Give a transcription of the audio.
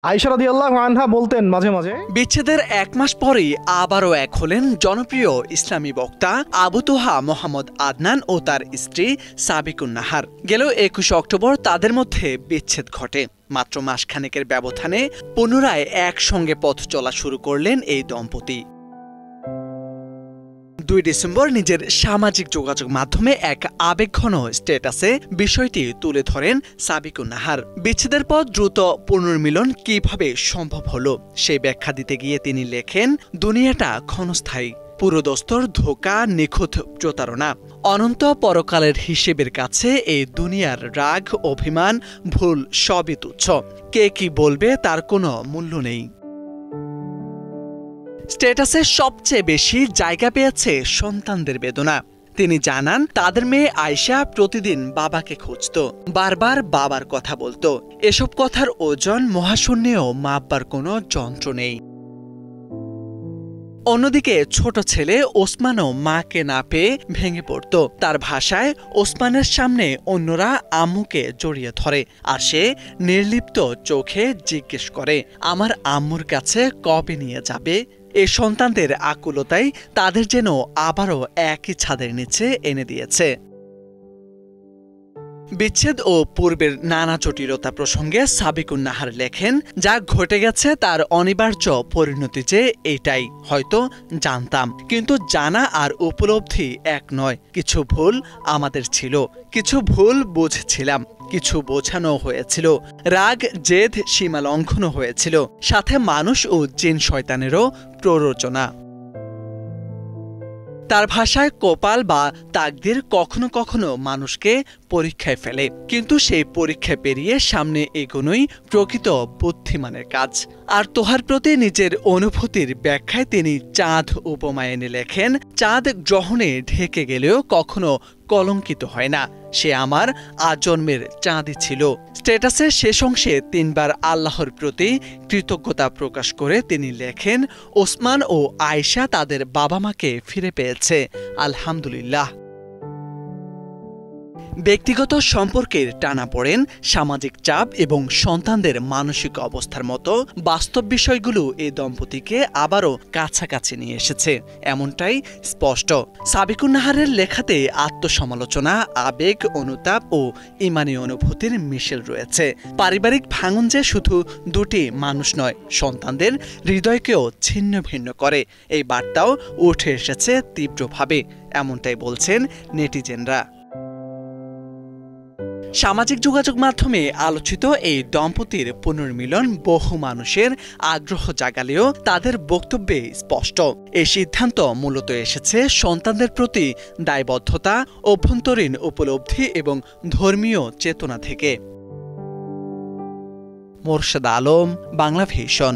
আয়েশা রাদিয়াল্লাহু আনহা বলতেন মাঝে মাঝে, বিচ্ছেদের ১ মাস পরেই আবারও এক হলেন জনপ্রিয় ইসলামী বক্তা আবু তোহা মোহাম্মদ আদনান ও তার স্ত্রী সাবিকুন নাহার। গেল ২১ অক্টোবর তাদের মধ্যে বিচ্ছেদ ঘটে। মাত্র মাসখানেকের ব্যবধানে পুনরায় একসঙ্গে পথ চলা শুরু করলেন এই দম্পতি। ২ ডিসেম্বর নিজের সামাজিক যোগাযোগ মাধ্যমে এক আবেগঘন স্ট্যাটাসে বিষয়টি তুলে ধরেন সাবিকুন নাহার। বিচ্ছেদের পর দ্রুত পুনর্মিলন কিভাবে সম্ভব হলো সেই ব্যাখ্যা দিতে গিয়ে তিনি লেখেন, দুনিয়াটা ক্ষণস্থায়ী, পুরোদস্তর ধোঁকা, নিখুঁত প্রতারণা, অনন্ত পরকালের হিসেবের কাছে এই দুনিয়ার রাগ, অভিমান, ভুল সবই তুচ্ছ। কে কি বলবে তার কোনো মূল্য নেই। স্ট্যাটাসে সবচেয়ে বেশি জায়গা পেয়েছে সন্তানদের বেদনা। তিনি জানান, তাদের মেয়ে আয়েশা প্রতিদিন বাবাকে খুঁজত, বারবার বাবার কথা বলতো। এসব কথার ওজন মহাশূন্যেও মাপবার কোনো যন্ত্র নেই। অন্যদিকে ছোট ছেলে ওসমানও মাকে না পেয়ে ভেঙে পড়ত। তার ভাষায়, ওসমানের সামনে অন্যরা আম্মুকে জড়িয়ে ধরে আর সে নির্লিপ্ত চোখে জিজ্ঞেস করে, আমার আম্মুর কাছে কবে নিয়ে যাবে? এ সন্তানদের আকুলতাই তাদের যেন আবারও একই ছাদের নিচে এনে দিয়েছে। বিচ্ছেদ ও পূর্বের নানা জটিলতা প্রসঙ্গে সাবিকুন নাহার লেখেন, যা ঘটে গেছে তার অনিবার্য পরিণতি যে এটাই হয়তো জানতাম, কিন্তু জানা আর উপলব্ধি এক নয়। কিছু ভুল আমাদের ছিল, কিছু ভুল বুঝছিলাম, কিছু বোঝানো হয়েছিল, রাগ জেদ সীমা লঙ্ঘনও হয়েছিল, সাথে মানুষ ও জিন শয়তানেরও প্ররোচনা। তার ভাষায়, কোপাল বা তাকদির কখনো কখনো মানুষকে পরীক্ষায় ফেলে, কিন্তু সেই পরীক্ষা পেরিয়ে সামনে এগোনোই প্রকৃত বুদ্ধিমানের কাজ। আর তোহার প্রতি নিজের অনুভূতির ব্যাখ্যায় তিনি চাঁদ উপমায় এনে লেখেন, চাঁদ গ্রহণে ঢেকে গেলেও কখনো কলঙ্কিত হয় না, সে আমার আজন্মের চাঁদই ছিল। স্ট্যাটাসের শেষ অংশে ৩ বার আল্লাহর প্রতি কৃতজ্ঞতা প্রকাশ করে তিনি লেখেন, ওসমান ও আয়েশা তাদের বাবা মাকে ফিরে পেয়েছে, আলহামদুলিল্লাহ। ব্যক্তিগত সম্পর্কের টানাপোড়েন, সামাজিক চাপ এবং সন্তানদের মানসিক অবস্থার মতো বাস্তব বিষয়গুলো এই দম্পতিকে আবারও কাছাকাছি নিয়ে এসেছে, এমনটাই স্পষ্ট। সাবিকুন নাহারের লেখাতে আত্মসমালোচনা, আবেগ, অনুতাপ ও ইমানি অনুভূতির মিশেল রয়েছে। পারিবারিক ভাঙন যে শুধু দুটি মানুষ নয়, সন্তানদের হৃদয়কেও ছিন্ন ভিন্ন করে, এই বার্তাও উঠে এসেছে তীব্রভাবে, এমনটাই বলছেন নেটিজেনরা। সামাজিক যোগাযোগ মাধ্যমে আলোচিত এই দম্পতির পুনর্মিলন বহু মানুষের আগ্রহ জাগালেও তাদের বক্তব্যে স্পষ্ট, এই সিদ্ধান্ত মূলত এসেছে সন্তানদের প্রতি দায়বদ্ধতা, অভ্যন্তরীণ উপলব্ধি এবং ধর্মীয় চেতনা থেকে। মোরশেদ আলম, বাংলা ভিশন।